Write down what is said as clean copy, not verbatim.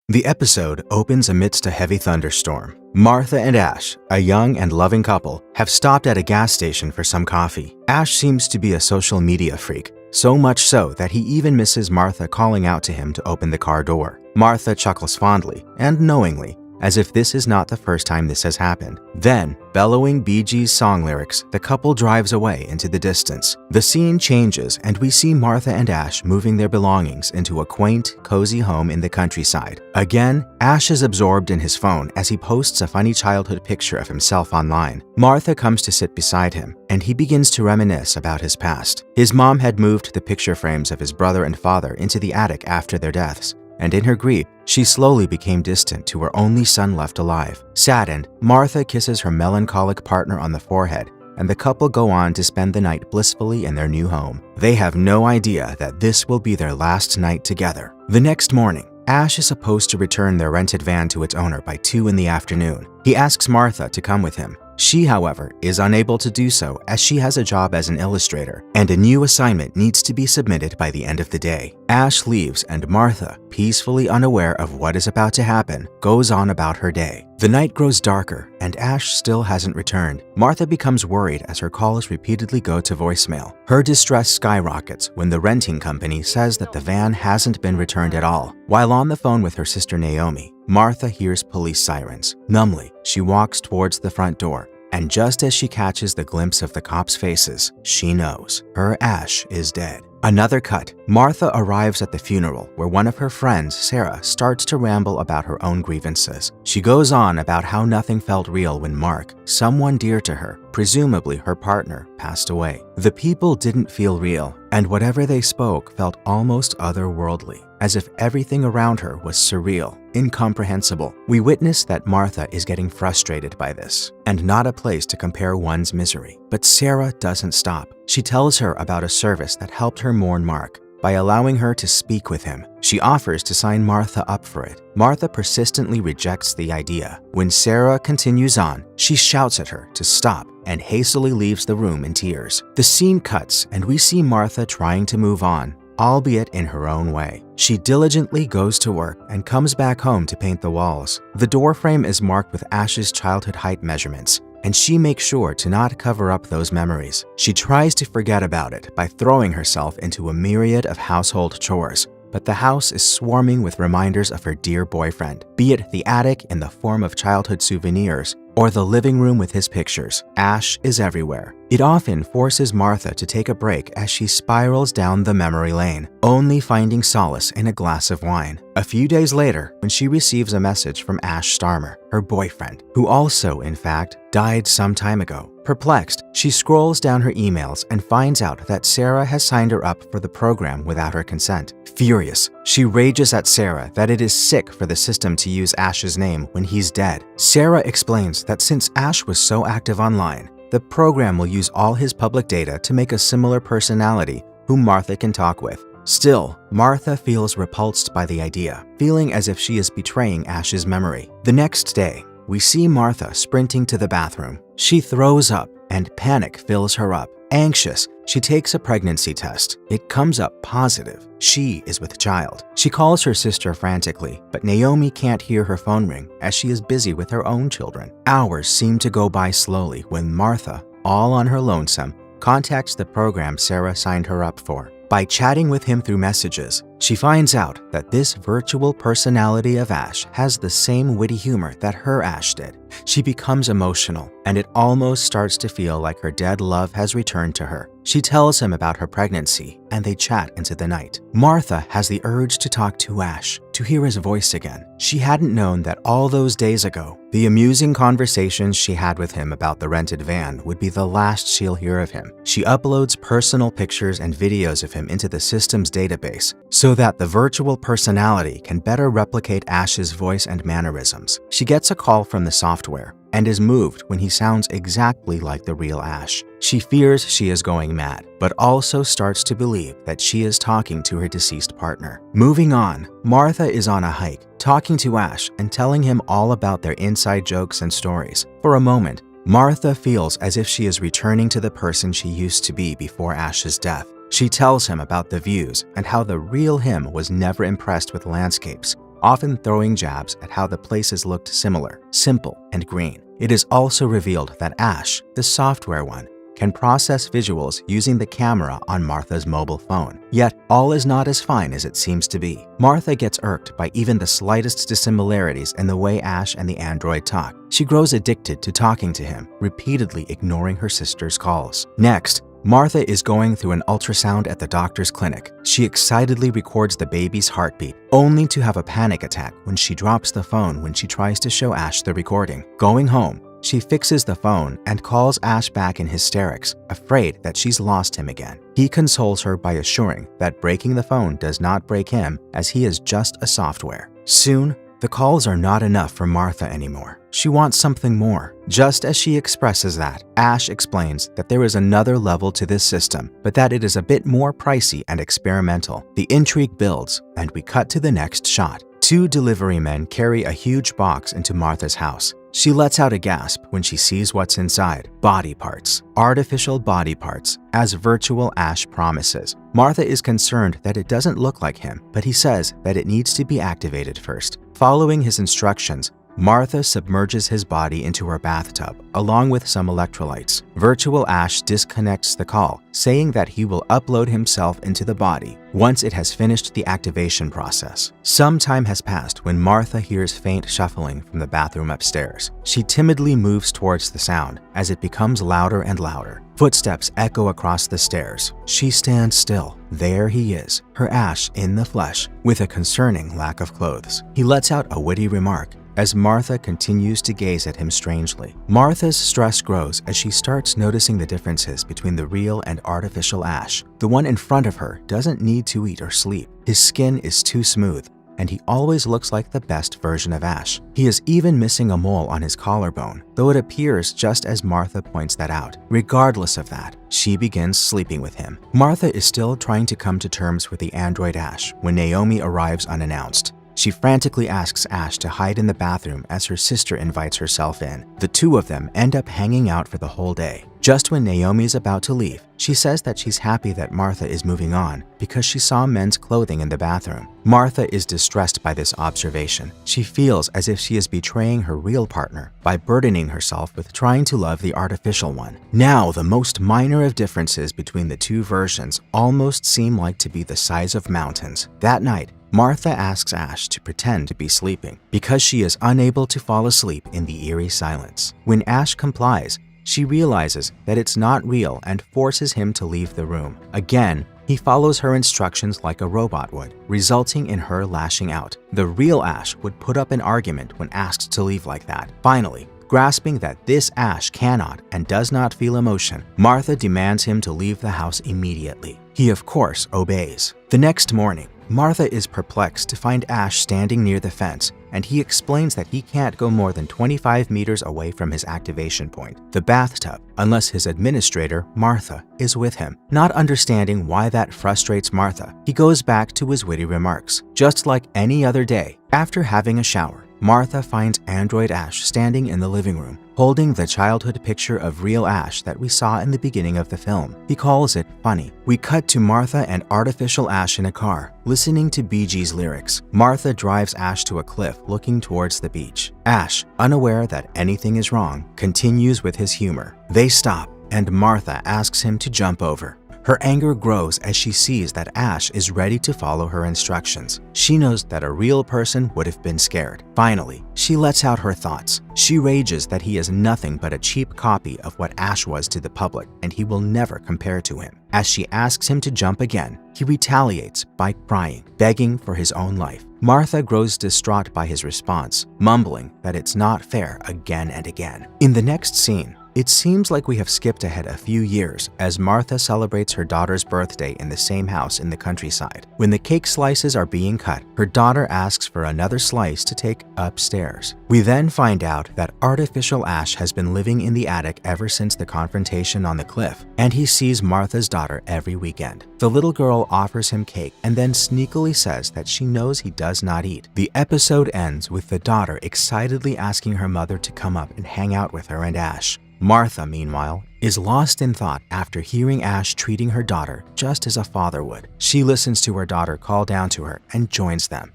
The episode opens amidst a heavy thunderstorm. Martha and Ash, a young and loving couple, have stopped at a gas station for some coffee. Ash seems to be a social media freak, so much so that he even misses Martha calling out to him to open the car door. Martha chuckles fondly and knowingly, as if this is not the first time this has happened. Then, bellowing Bee Gees song lyrics, the couple drives away into the distance. The scene changes and we see Martha and Ash moving their belongings into a quaint, cozy home in the countryside. Again, Ash is absorbed in his phone as he posts a funny childhood picture of himself online. Martha comes to sit beside him, and he begins to reminisce about his past. His mom had moved the picture frames of his brother and father into the attic after their deaths, and in her grief, she slowly became distant to her only son left alive. Saddened, Martha kisses her melancholic partner on the forehead, and the couple go on to spend the night blissfully in their new home. They have no idea that this will be their last night together. The next morning, Ash is supposed to return their rented van to its owner by 2 in the afternoon. He asks Martha to come with him. She, however, is unable to do so as she has a job as an illustrator, and a new assignment needs to be submitted by the end of the day. Ash leaves and Martha, peacefully unaware of what is about to happen, goes on about her day. The night grows darker and Ash still hasn't returned. Martha becomes worried as her calls repeatedly go to voicemail. Her distress skyrockets when the renting company says that the van hasn't been returned at all. While on the phone with her sister Naomi, Martha hears police sirens. Numbly, she walks towards the front door, and just as she catches the glimpse of the cops' faces, she knows her Ash is dead. Another cut. Martha arrives at the funeral where one of her friends, Sarah, starts to ramble about her own grievances. She goes on about how nothing felt real when Mark, someone dear to her, presumably her partner, passed away. The people didn't feel real, and whatever they spoke felt almost otherworldly, as if everything around her was surreal, incomprehensible. We witness that Martha is getting frustrated by this, and not a place to compare one's misery. But Sarah doesn't stop. She tells her about a service that helped her mourn Mark by allowing her to speak with him. She offers to sign Martha up for it. Martha persistently rejects the idea. When Sarah continues on, she shouts at her to stop and hastily leaves the room in tears. The scene cuts and we see Martha trying to move on, albeit in her own way. She diligently goes to work and comes back home to paint the walls. The door frame is marked with Ash's childhood height measurements, and she makes sure to not cover up those memories. She tries to forget about it by throwing herself into a myriad of household chores, but the house is swarming with reminders of her dear boyfriend, be it the attic in the form of childhood souvenirs or the living room with his pictures. Ash is everywhere. It often forces Martha to take a break as she spirals down the memory lane, only finding solace in a glass of wine. A few days later, when she receives a message from Ash Starmer, her boyfriend, who also, in fact, died some time ago. Perplexed, she scrolls down her emails and finds out that Sarah has signed her up for the program without her consent. Furious, she rages at Sarah that it is sick for the system to use Ash's name when he's dead. Sarah explains that since Ash was so active online, the program will use all his public data to make a similar personality whom Martha can talk with. Still, Martha feels repulsed by the idea, feeling as if she is betraying Ash's memory. The next day, we see Martha sprinting to the bathroom. She throws up and panic fills her up. Anxious, she takes a pregnancy test. It comes up positive. She is with child. She calls her sister frantically, but Naomi can't hear her phone ring as she is busy with her own children. Hours seem to go by slowly when Martha, all on her lonesome, contacts the program Sarah signed her up for. By chatting with him through messages, she finds out that this virtual personality of Ash has the same witty humor that her Ash did. She becomes emotional, and it almost starts to feel like her dead love has returned to her. She tells him about her pregnancy, and they chat into the night. Martha has the urge to talk to Ash, to hear his voice again. She hadn't known that all those days ago, the amusing conversations she had with him about the rented van would be the last she'll hear of him. She uploads personal pictures and videos of him into the system's database so that the virtual personality can better replicate Ash's voice and mannerisms. She gets a call from the software and is moved when he sounds exactly like the real Ash. She fears she is going mad, but also starts to believe that she is talking to her deceased partner. Moving on, Martha is on a hike, talking to Ash and telling him all about their inside jokes and stories. For a moment, Martha feels as if she is returning to the person she used to be before Ash's death. She tells him about the views and how the real him was never impressed with landscapes, often throwing jabs at how the places looked similar, simple, and green. It is also revealed that Ash, the software one, can process visuals using the camera on Martha's mobile phone. Yet, all is not as fine as it seems to be. Martha gets irked by even the slightest dissimilarities in the way Ash and the android talk. She grows addicted to talking to him, repeatedly ignoring her sister's calls. Next, Martha is going through an ultrasound at the doctor's clinic. She excitedly records the baby's heartbeat, only to have a panic attack when she drops the phone when she tries to show Ash the recording. Going home, she fixes the phone and calls Ash back in hysterics, afraid that she's lost him again. He consoles her by assuring that breaking the phone does not break him, as he is just a software. Soon, the calls are not enough for Martha anymore. She wants something more. Just as she expresses that, Ash explains that there is another level to this system, but that it is a bit more pricey and experimental. The intrigue builds, and we cut to the next shot. Two delivery men carry a huge box into Martha's house. She lets out a gasp when she sees what's inside. Body parts. Artificial body parts, as virtual Ash promises. Martha is concerned that it doesn't look like him, but he says that it needs to be activated first. Following his instructions, Martha submerges his body into her bathtub, along with some electrolytes. Virtual Ash disconnects the call, saying that he will upload himself into the body once it has finished the activation process. Some time has passed when Martha hears faint shuffling from the bathroom upstairs. She timidly moves towards the sound as it becomes louder and louder. Footsteps echo across the stairs. She stands still. There he is, her Ash in the flesh, with a concerning lack of clothes. He lets out a witty remark as Martha continues to gaze at him strangely. Martha's stress grows as she starts noticing the differences between the real and artificial Ash. The one in front of her doesn't need to eat or sleep. His skin is too smooth, and he always looks like the best version of Ash. He is even missing a mole on his collarbone, though it appears just as Martha points that out. Regardless of that, she begins sleeping with him. Martha is still trying to come to terms with the android Ash when Naomi arrives unannounced. She frantically asks Ash to hide in the bathroom as her sister invites herself in. The two of them end up hanging out for the whole day. Just when Naomi is about to leave, she says that she's happy that Martha is moving on because she saw men's clothing in the bathroom. Martha is distressed by this observation. She feels as if she is betraying her real partner by burdening herself with trying to love the artificial one. Now, the most minor of differences between the two versions almost seem like to be the size of mountains. That night, Martha asks Ash to pretend to be sleeping because she is unable to fall asleep in the eerie silence. When Ash complies, she realizes that it's not real and forces him to leave the room. Again, he follows her instructions like a robot would, resulting in her lashing out. The real Ash would put up an argument when asked to leave like that. Finally, grasping that this Ash cannot and does not feel emotion, Martha demands him to leave the house immediately. He, of course, obeys. The next morning, Martha is perplexed to find Ash standing near the fence, and he explains that he can't go more than 25 meters away from his activation point, the bathtub, unless his administrator, Martha, is with him. Not understanding why that frustrates Martha, he goes back to his witty remarks. Just like any other day, after having a shower, Martha finds Android Ash standing in the living room, holding the childhood picture of real Ash that we saw in the beginning of the film. He calls it funny. We cut to Martha and artificial Ash in a car, listening to Bee Gees lyrics. Martha drives Ash to a cliff looking towards the beach. Ash, unaware that anything is wrong, continues with his humor. They stop, and Martha asks him to jump over. Her anger grows as she sees that Ash is ready to follow her instructions. She knows that a real person would have been scared. Finally, she lets out her thoughts. She rages that he is nothing but a cheap copy of what Ash was to the public, and he will never compare to him. As she asks him to jump again, he retaliates by crying, begging for his own life. Martha grows distraught by his response, mumbling that it's not fair again and again. In the next scene, it seems like we have skipped ahead a few years as Martha celebrates her daughter's birthday in the same house in the countryside. When the cake slices are being cut, her daughter asks for another slice to take upstairs. We then find out that artificial Ash has been living in the attic ever since the confrontation on the cliff, and he sees Martha's daughter every weekend. The little girl offers him cake and then sneakily says that she knows he does not eat. The episode ends with the daughter excitedly asking her mother to come up and hang out with her and Ash. Martha, meanwhile, is lost in thought after hearing Ash treating her daughter just as a father would. She listens to her daughter call down to her and joins them.